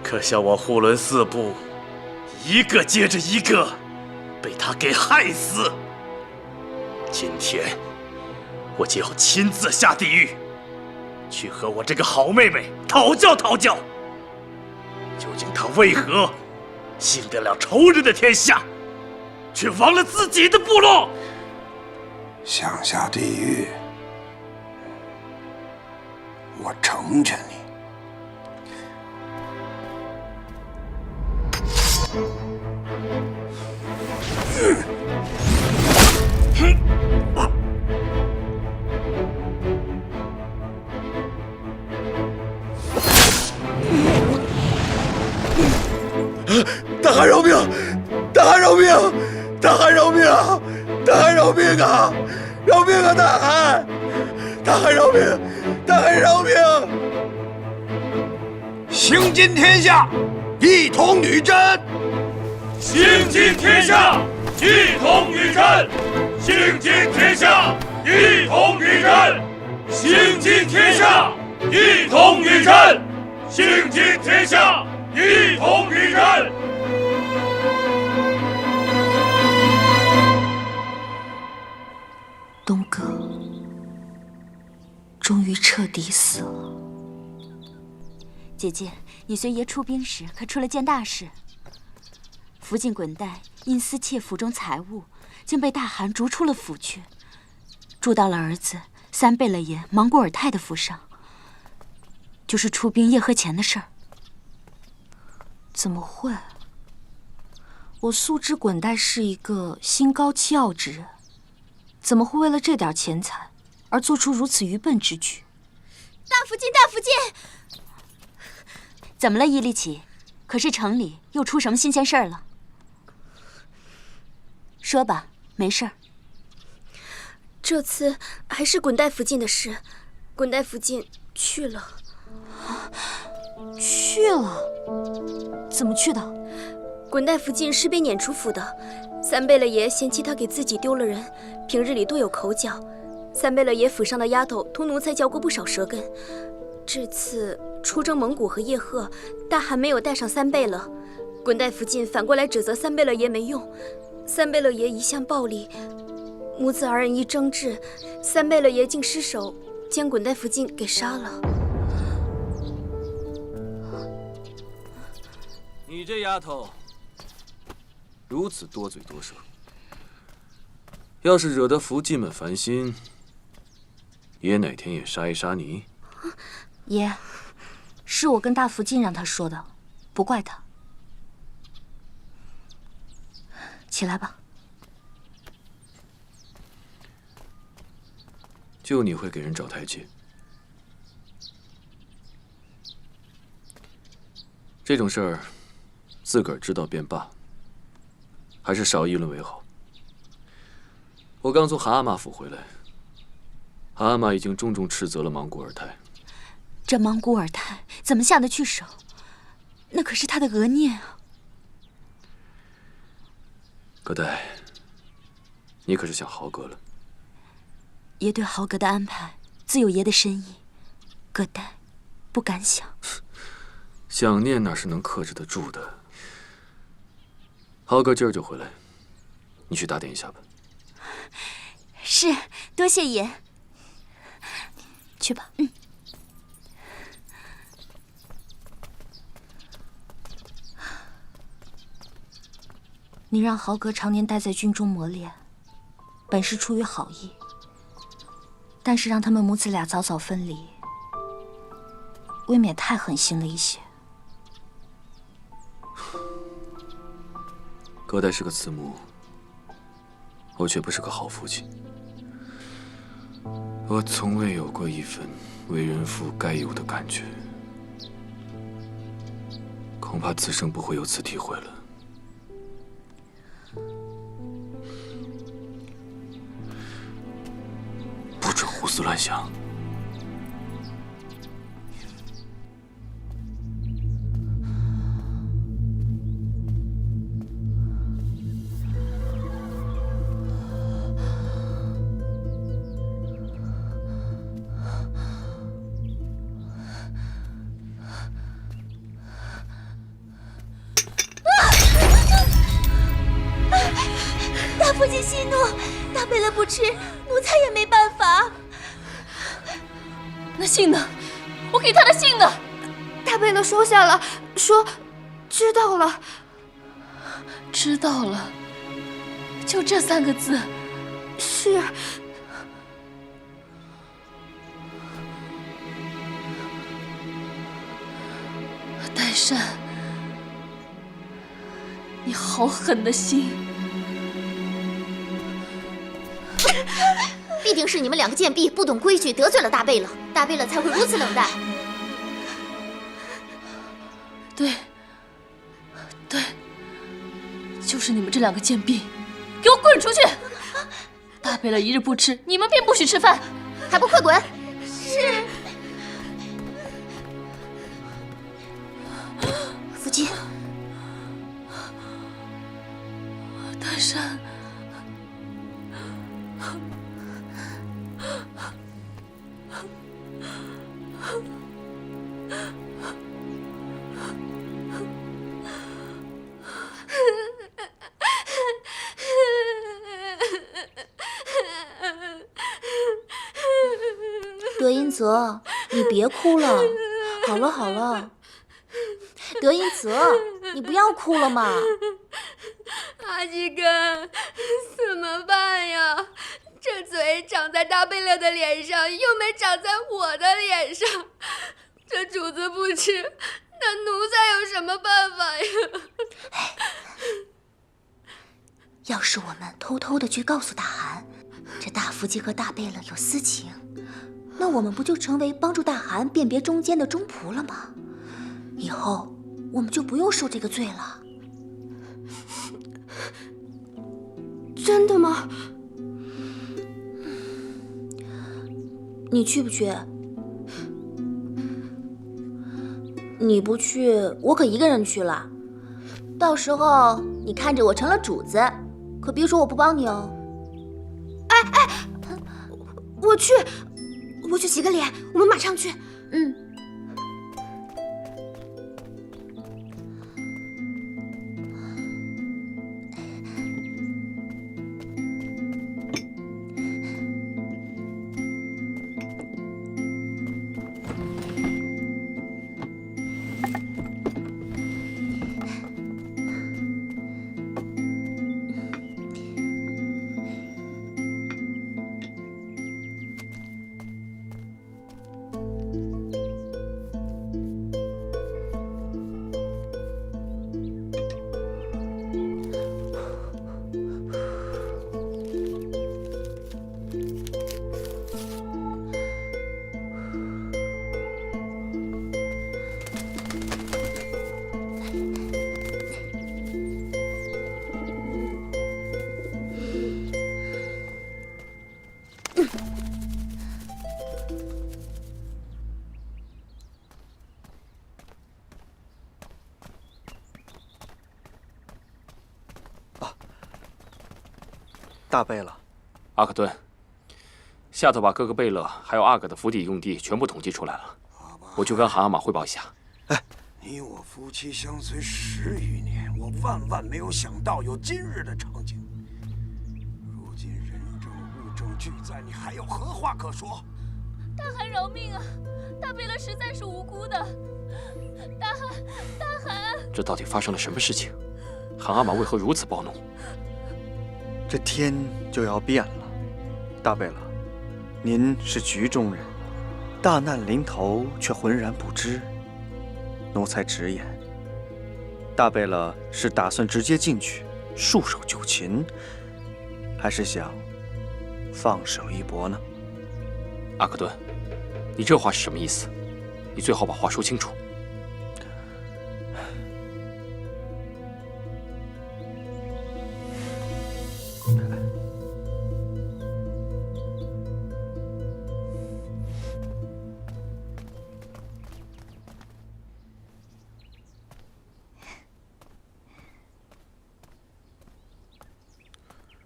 可笑我护伦四部，一个接着一个被他给害死。今天我就要亲自下地狱，去和我这个好妹妹讨教讨教，究竟她为何兴得了仇人的天下，却亡了自己的部落？想下地狱，我成全你。大汗饶命！大汗饶命！大汗饶命！大汗饶命啊！饶命啊！大汗！大汗饶命！大汗饶命！兴尽天下，一统女真！兴尽天下，一统女真！兴尽天下，一统女真！兴尽天下，一统女真！兴尽天下，一统女真！东哥终于彻底死了。姐姐，你随爷出兵时可出了件大事。福晋滚带因私窃府中财物，竟被大汗逐出了府去，住到了儿子三贝勒爷莽古尔泰的府上。就是出兵叶赫前的事儿。怎么会？我素知滚带是一个心高气傲之人，怎么会为了这点钱财而做出如此愚笨之举？大福晋，大福晋，怎么了，伊利奇？可是城里又出什么新鲜事儿了？说吧，没事儿。这次还是滚带福晋的事，滚带福晋去了。去了？怎么去的？滚带福晋是被撵出府的。三贝勒爷嫌弃他给自己丢了人，平日里多有口角。三贝勒爷府上的丫头同奴才嚼过不少舌根。这次出征蒙古和叶赫，大汗没有带上三贝勒，滚带福晋反过来指责三贝勒爷没用。三贝勒爷一向暴力，母子二人一争执，三贝勒爷竟失手将滚带福晋给杀了。你这丫头如此多嘴多舌，要是惹得福晋们烦心，爷哪天也杀一杀你？爷，是我跟大福晋让他说的，不怪他。起来吧。就你会给人找台阶，这种事儿自个儿知道便罢，还是少议论为好。我刚从韩阿玛府回来，韩阿玛已经重重斥责了莽古尔泰。这莽古尔泰怎么下得去手？那可是他的额念啊！葛代，你可是想豪格了。爷对豪格的安排自有爷的深意，葛代不敢想。想念哪是能克制得住的？豪格今儿就回来，你去打点一下吧。是，多谢爷。去吧。你让豪格常年待在军中磨练，本是出于好意，但是让他们母子俩早早分离，未免太狠心了一些。葛代是个慈母，我却不是个好父亲。我从未有过一份为人父该有的感觉，恐怕此生不会有此体会了。不准胡思乱想。大父亲息怒，大贝勒不吃，奴才也没办法。那信呢？我给他的信呢？大贝勒收下了，说知道了。知道了，就这3个字。是。代善，你好狠的心！必定是你们2个贱婢不懂规矩，得罪了大贝勒，大贝勒才会如此冷淡。对，就是你们这2个贱婢，给我滚出去！大贝勒一日不吃，你们便不许吃饭，还不快滚！是。福晋，代善。德音泽，你别哭了。好了好了，德音泽，你不要哭了嘛。阿基根，怎么办呀？这嘴长在大贝勒的脸上，又没长在我的脸上。这主子不吃，那奴才有什么办法呀？要是我们偷偷的去告诉大汗，这大福晋和大贝勒有私情，那我们不就成为帮助大汗辨别中间的中仆了吗？以后我们就不用受这个罪了。真的吗？你去不去？你不去，我可一个人去了。到时候你看着我成了主子，可别说我不帮你哦。我去洗个脸，我们马上去。嗯。大贝勒，阿克顿，下头把各个贝勒还有阿哥的府邸用地全部统计出来了，我去跟汗阿玛汇报一下。你我夫妻相随10余年，我万没有想到有今日的场景。如今人证物证俱在，你还有何话可说？大汗饶命啊！大贝勒实在是无辜的。大汗，这到底发生了什么事情？汗阿玛为何如此暴怒？这天就要变了，大贝勒，您是局中人，大难临头却浑然不知。奴才直言，大贝勒是打算直接进去束手就擒，还是想放手一搏呢？阿克顿，你这话是什么意思？你最好把话说清楚。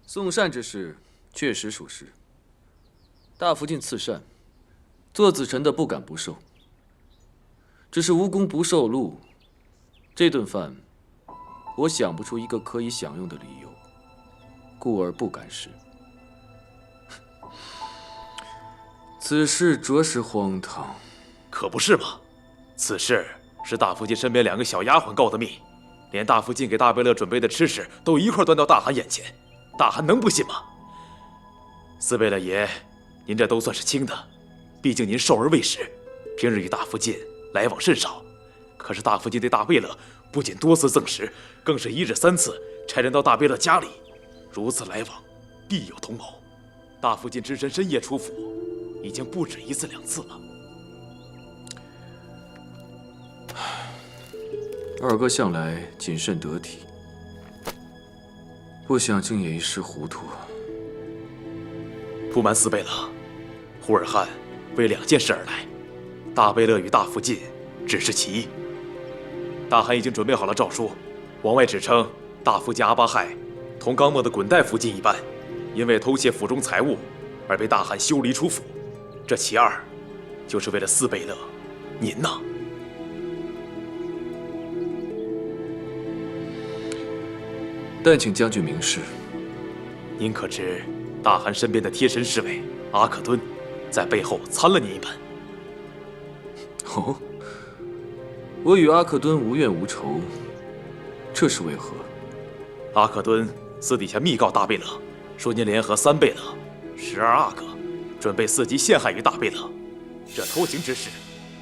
宋善之事确实属实。大福晋赐善，做子臣的不敢不受。只是无功不受禄，这顿饭，我想不出一个可以享用的理由，故而不敢食。此事着实荒唐。可不是嘛！此事是大福晋身边2个小丫鬟告的密，连大福晋给大贝勒准备的吃食都一块端到大汗眼前。大汗能不信吗？四贝勒爷，您这都算是轻的，毕竟您授而未识，平日与大福晋来往甚少。可是大福晋对大贝勒不仅多次赠食，更是1日3次差人到大贝勒家里，如此来往，必有同谋。大福晋只身深夜出府，已经不止1次2次了。二哥向来谨慎得体，不想竟也一时糊涂。不瞒四贝勒，胡尔汗为2件事而来，大贝勒与大福晋只是其一。大汗已经准备好了诏书，往外指称大福晋阿巴亥同刚末的滚代福晋一般，因为偷窃府中财物而被大汗修离出府。这其2，就是为了四贝勒您呐。但请将军明示，您可知大汗身边的贴身侍卫阿克敦在背后参了您一盘？哦，我与阿克敦无怨无仇，这是为何？阿克敦私底下密告大贝勒，说您联合3贝勒、12阿哥，准备伺机陷害于大贝勒。这偷情之事，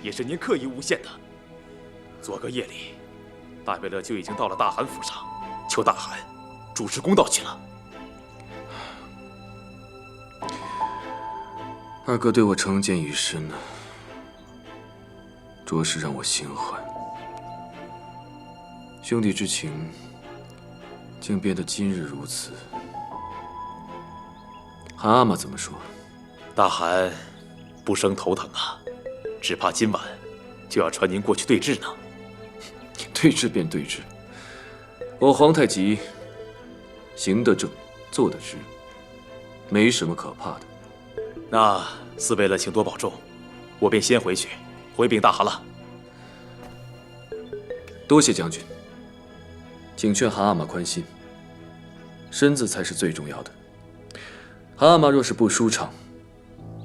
也是您刻意诬陷的。昨个夜里，大贝勒就已经到了大汗府上，求大汗主持公道去了。二哥对我成见愈深呢，着实让我心寒。兄弟之情，竟变得今日如此。韩阿玛怎么说？大汗不生头疼啊，只怕今晚就要传您过去对质呢。对质便对质，我皇太极行得正，坐得直，没什么可怕的。那四贝勒请多保重，我便先回去回禀大汗了。多谢将军，请劝韩阿玛宽心，身子才是最重要的。韩阿玛若是不舒畅，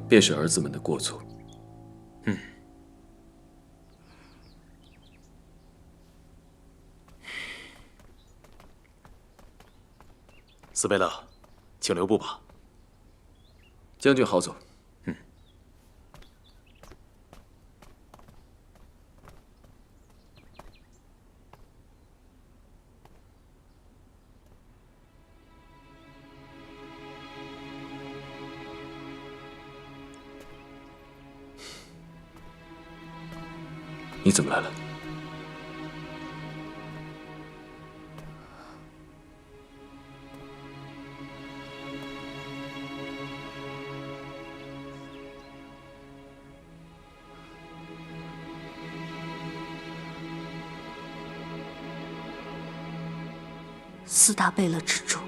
便是儿子们的过错。四贝勒，请留步吧。将军好走。你怎么来了？四大贝勒之中，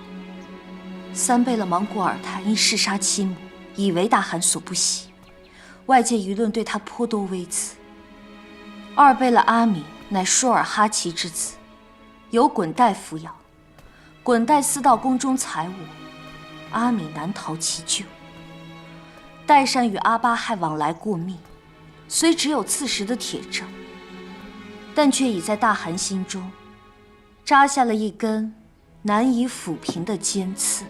三贝勒莽古尔泰因弑杀妻母，已为大汗所不喜，外界舆论对他颇多微词。二贝勒阿敏乃舒尔哈齐之子，由滚代抚养。滚代私盗宫中财物，阿敏难逃其咎。代善与阿巴亥往来过密，虽只有刺史的铁证，但却已在大汗心中扎下了一根难以抚平的尖刺。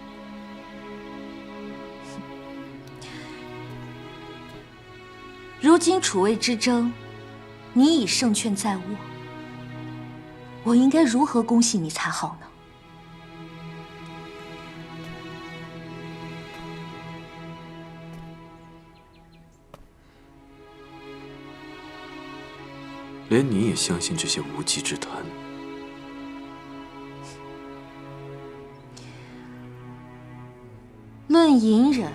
如今楚魏之争，你已胜券在握，我应该如何恭喜你才好呢？连你也相信这些无稽之谈？论隐忍，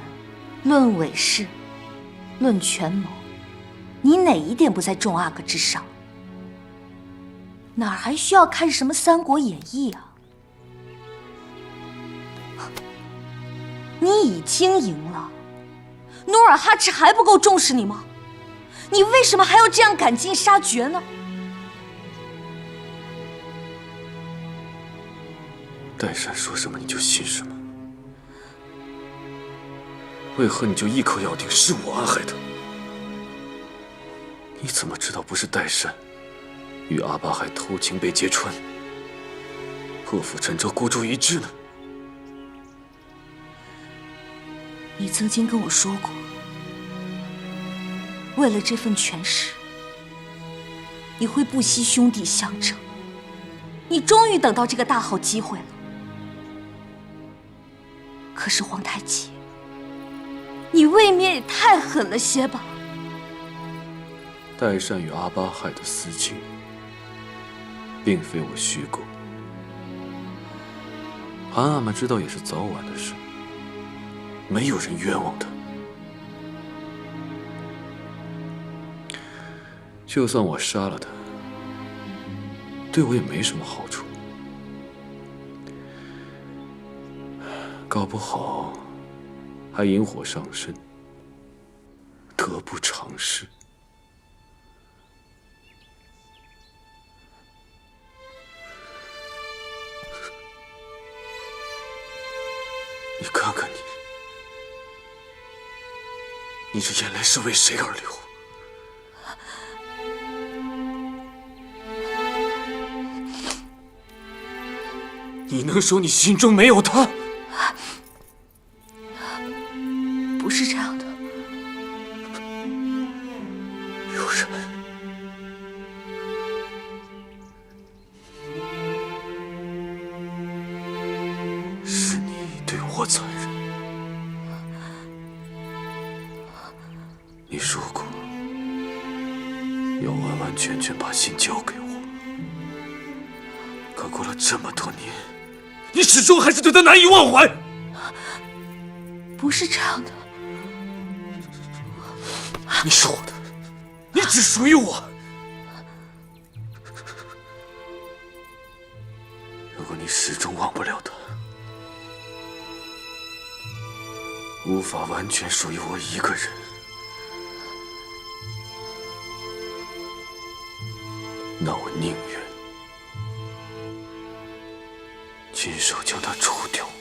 论伪饰，论权谋，你哪一点不在众阿哥之上？哪儿还需要看什么《三国演义》啊？你已经赢了，努尔哈赤还不够重视你吗？你为什么还要这样赶尽杀绝呢？代善说什么你就信什么？为何你就一口咬定是我安害的？你怎么知道不是代善与阿巴亥偷情被揭穿，破釜沉舟孤注一掷呢？你曾经跟我说过，为了这份权势，你会不惜兄弟相争。你终于等到这个大好机会了。可是皇太极，你未免也太狠了些吧？代善与阿巴亥的私情，并非我虚构。韩阿玛知道也是早晚的事，没有人冤枉他。就算我杀了他，对我也没什么好处。搞不好还引火上身，得不偿失。你看看你，你这眼泪是为谁而流？你能说你心中没有他？不是这样的。有人是你对我残忍。要完完全全把心交给我。可过了这么多年，你始终还是对他难以忘怀。不是这样的，你是我的，你只属于我。如果你始终忘不了他，无法完全属于我一个人，那我宁愿亲手将他除掉。